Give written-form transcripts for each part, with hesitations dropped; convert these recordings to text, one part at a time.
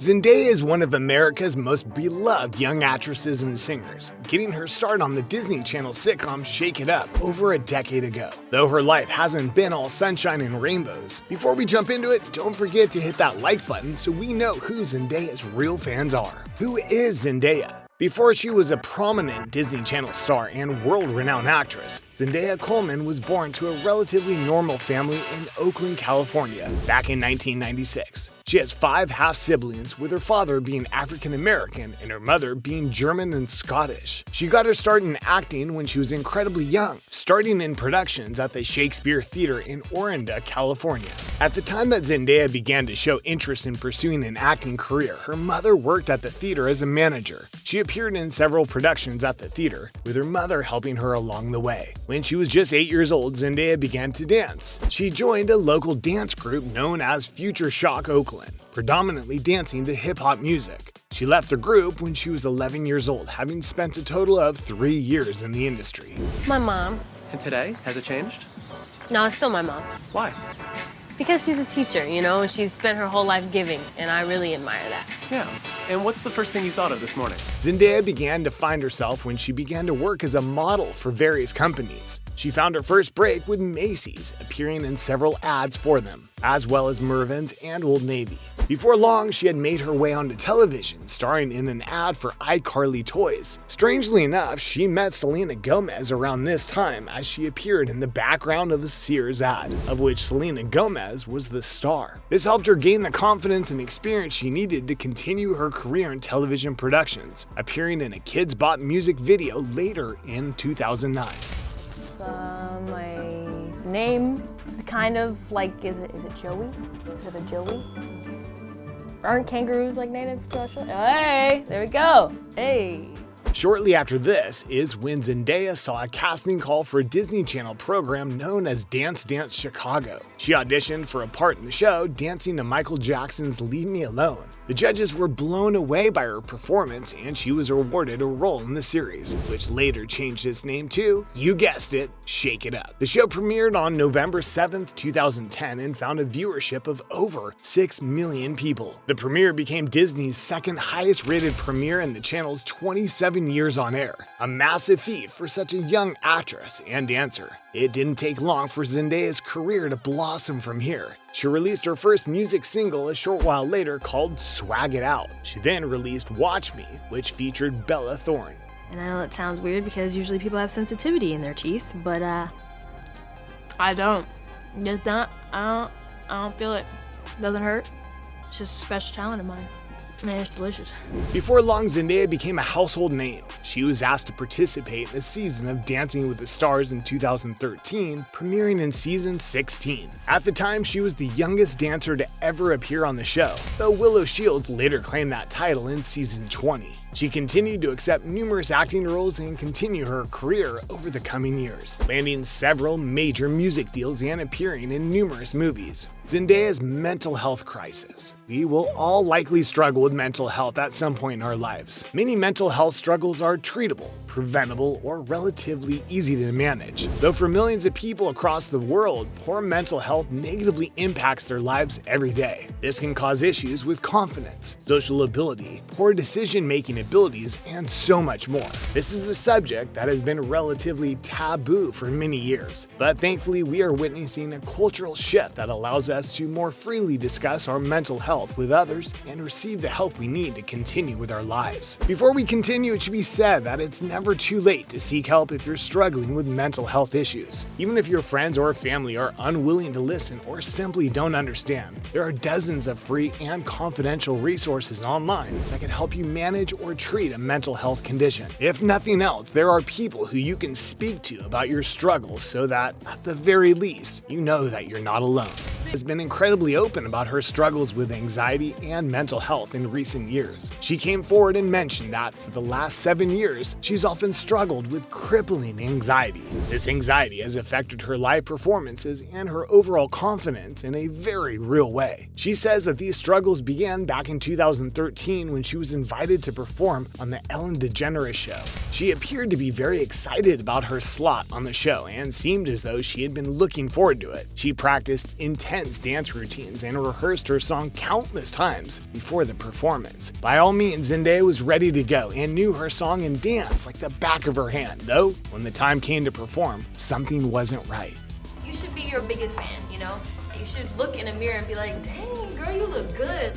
Zendaya is one of America's most beloved young actresses and singers, getting her start on the Disney Channel sitcom Shake It Up over a decade ago. Though her life hasn't been all sunshine and rainbows, before we jump into it, don't forget to hit that like button so we know who Zendaya's real fans are. Who is Zendaya? Before she was a prominent Disney Channel star and world-renowned actress, Zendaya Coleman was born to a relatively normal family in Oakland, California, back in 1996. She has 5 half-siblings, with her father being African-American and her mother being German and Scottish. She got her start in acting when she was incredibly young, starting in productions at the Shakespeare Theater in Orinda, California. At the time that Zendaya began to show interest in pursuing an acting career, her mother worked at the theater as a manager. She appeared in several productions at the theater, with her mother helping her along the way. When she was just 8 years old, Zendaya began to dance. She joined a local dance group known as Future Shock Oakland, predominantly dancing to hip-hop music. She left the group when she was 11 years old, having spent a total of 3 years in the industry. My mom. And today, has it changed? No, it's still my mom. Why? Because she's a teacher, and she's spent her whole life giving, and I really admire that. Yeah. And what's the first thing you thought of this morning? Zendaya began to find herself when she began to work as a model for various companies. She found her first break with Macy's, appearing in several ads for them, as well as Mervyn's and Old Navy. Before long, she had made her way onto television, starring in an ad for iCarly toys. Strangely enough, she met Selena Gomez around this time as she appeared in the background of a Sears ad, of which Selena Gomez was the star. This helped her gain the confidence and experience she needed to continue her career in television productions, appearing in a Kids Bop music video later in 2009. My name, kind of like, is it Joey? Is it a Joey? Aren't kangaroos like native to Australia? Hey, there we go. Hey. Shortly after this is when Zendaya saw a casting call for a Disney Channel program known as Dance Dance Chicago. She auditioned for a part in the show, dancing to Michael Jackson's Leave Me Alone. The judges were blown away by her performance, and she was awarded a role in the series, which later changed its name to, you guessed it, Shake It Up. The show premiered on November 7th, 2010 and found a viewership of over 6 million people. The premiere became Disney's second highest rated premiere in the channel's 27 years on air, a massive feat for such a young actress and dancer. It didn't take long for Zendaya's career to blossom from here. She released her first music single a short while later called Swag It Out. She then released Watch Me, which featured Bella Thorne. And I know that sounds weird because usually people have sensitivity in their teeth, but I don't. Just not. I don't feel it. Doesn't hurt. It's just a special talent of mine. Man, it's delicious. Before long, Zendaya became a household name. She was asked to participate in a season of Dancing with the Stars in 2013, premiering in season 16. At the time, she was the youngest dancer to ever appear on the show, though Willow Shields later claimed that title in season 20. She continued to accept numerous acting roles and continue her career over the coming years, landing several major music deals and appearing in numerous movies. Zendaya's mental health crisis. We will all likely struggle with mental health at some point in our lives. Many mental health struggles are treatable, preventable, or relatively easy to manage. Though for millions of people across the world, poor mental health negatively impacts their lives every day. This can cause issues with confidence, social ability, poor decision-making abilities, and so much more. This is a subject that has been relatively taboo for many years, but thankfully we are witnessing a cultural shift that allows us to more freely discuss our mental health with others and receive the help we need to continue with our lives. Before we continue, it should be said that it's never too late to seek help if you're struggling with mental health issues. Even if your friends or family are unwilling to listen or simply don't understand, there are dozens of free and confidential resources online that can help you manage or treat a mental health condition. If nothing else, there are people who you can speak to about your struggles so that, at the very least, you know that you're not alone. Has been incredibly open about her struggles with anxiety and mental health in recent years. She came forward and mentioned that for the last 7 years, she's often struggled with crippling anxiety. This anxiety has affected her live performances and her overall confidence in a very real way. She says that these struggles began back in 2013 when she was invited to perform on the Ellen DeGeneres show. She appeared to be very excited about her slot on the show and seemed as though she had been looking forward to it. She practiced intense intense dance routines and rehearsed her song countless times before the performance. By all means, Zendaya was ready to go and knew her song and dance like the back of her hand, though when the time came to perform, something wasn't right. You should be your biggest fan, you know? You should look in a mirror and be like, dang, girl, you look good.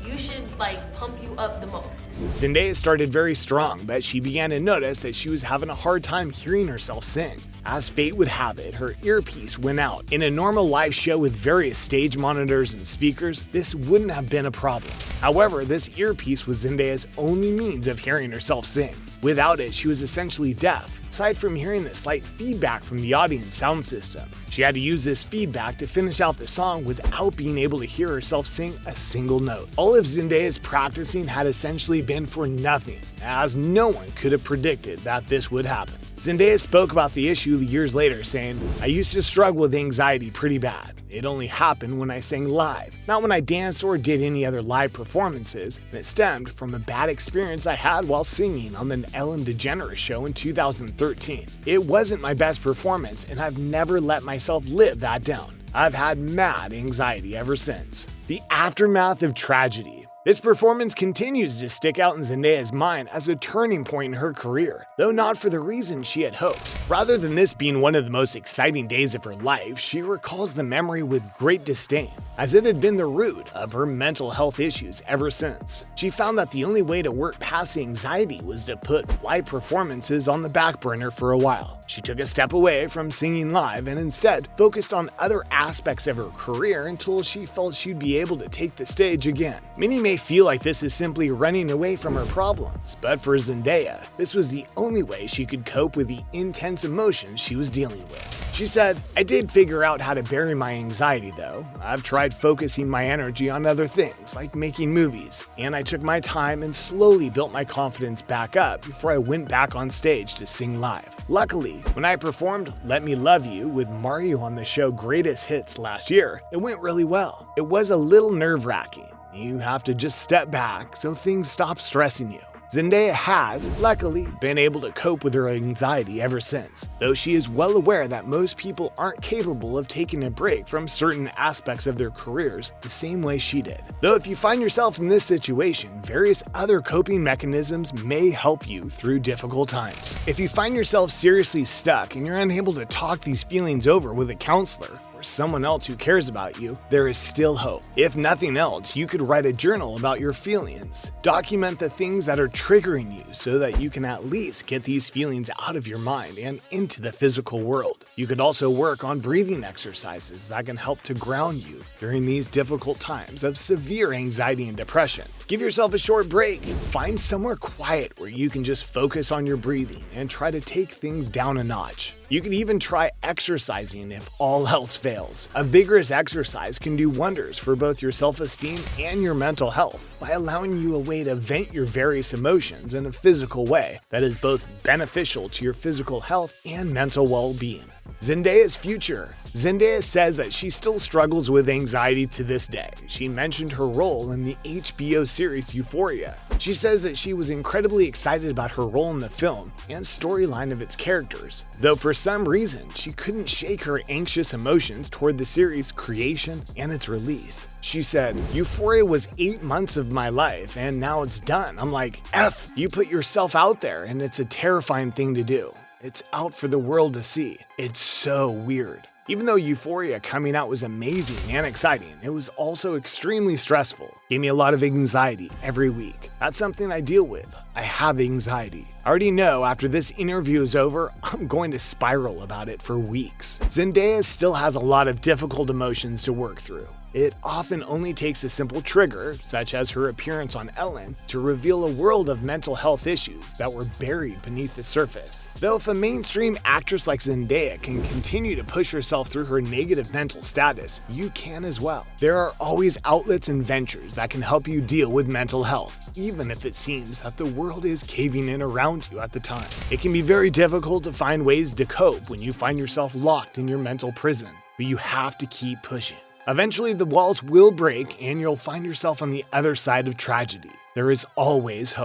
You should, pump you up the most. Zendaya started very strong, but she began to notice that she was having a hard time hearing herself sing. As fate would have it, her earpiece went out. In a normal live show with various stage monitors and speakers, this wouldn't have been a problem. However, this earpiece was Zendaya's only means of hearing herself sing. Without it, she was essentially deaf, aside from hearing the slight feedback from the audience sound system. She had to use this feedback to finish out the song without being able to hear herself sing a single note. All of Zendaya's practicing had essentially been for nothing, as no one could have predicted that this would happen. Zendaya spoke about the issue years later, saying, "I used to struggle with anxiety pretty bad. It only happened when I sang live, not when I danced or did any other live performances, and it stemmed from a bad experience I had while singing on the Ellen DeGeneres show in 2013. It wasn't my best performance, and I've never let myself live that down. I've had mad anxiety ever since." The aftermath of tragedy. This performance continues to stick out in Zendaya's mind as a turning point in her career, though not for the reason she had hoped. Rather than this being one of the most exciting days of her life, she recalls the memory with great disdain, as it had been the root of her mental health issues ever since. She found that the only way to work past the anxiety was to put live performances on the back burner for a while. She took a step away from singing live and instead focused on other aspects of her career until she felt she'd be able to take the stage again. Many may feel like this is simply running away from her problems, but for Zendaya, this was the only way she could cope with the intense emotions she was dealing with. She said, "I did figure out how to bury my anxiety though. I've tried focusing my energy on other things, like making movies, and I took my time and slowly built my confidence back up before I went back on stage to sing live. Luckily, when I performed Let Me Love You with Mario on the show Greatest Hits last year, it went really well. It was a little nerve-wracking. You have to just step back so things stop stressing you." Zendaya has, luckily, been able to cope with her anxiety ever since, though she is well aware that most people aren't capable of taking a break from certain aspects of their careers the same way she did. Though if you find yourself in this situation, various other coping mechanisms may help you through difficult times. If you find yourself seriously stuck and you're unable to talk these feelings over with a counselor, or someone else who cares about you, there is still hope. If nothing else, you could write a journal about your feelings. Document the things that are triggering you so that you can at least get these feelings out of your mind and into the physical world. You could also work on breathing exercises that can help to ground you during these difficult times of severe anxiety and depression. Give yourself a short break. Find somewhere quiet where you can just focus on your breathing and try to take things down a notch. You can even try exercising if all else fails. A vigorous exercise can do wonders for both your self-esteem and your mental health by allowing you a way to vent your various emotions in a physical way that is both beneficial to your physical health and mental well-being. Zendaya's future. Zendaya says that she still struggles with anxiety to this day. She mentioned her role in the HBO series Euphoria. She says that she was incredibly excited about her role in the film and storyline of its characters, though for some reason she couldn't shake her anxious emotions toward the series' creation and its release. She said, "Euphoria was 8 months of my life and now it's done. I'm like, F, you put yourself out there and it's a terrifying thing to do. It's out for the world to see. It's so weird." Even though Euphoria coming out was amazing and exciting, it was also extremely stressful. Gave me a lot of anxiety every week. That's something I deal with. I have anxiety. I already know after this interview is over, I'm going to spiral about it for weeks. Zendaya still has a lot of difficult emotions to work through. It often only takes a simple trigger, such as her appearance on Ellen, to reveal a world of mental health issues that were buried beneath the surface. Though if a mainstream actress like Zendaya can continue to push herself through her negative mental status, you can as well. There are always outlets and ventures that can help you deal with mental health, even if it seems that the world is caving in around you at the time. It can be very difficult to find ways to cope when you find yourself locked in your mental prison, but you have to keep pushing. Eventually, the walls will break and you'll find yourself on the other side of tragedy. There is always hope.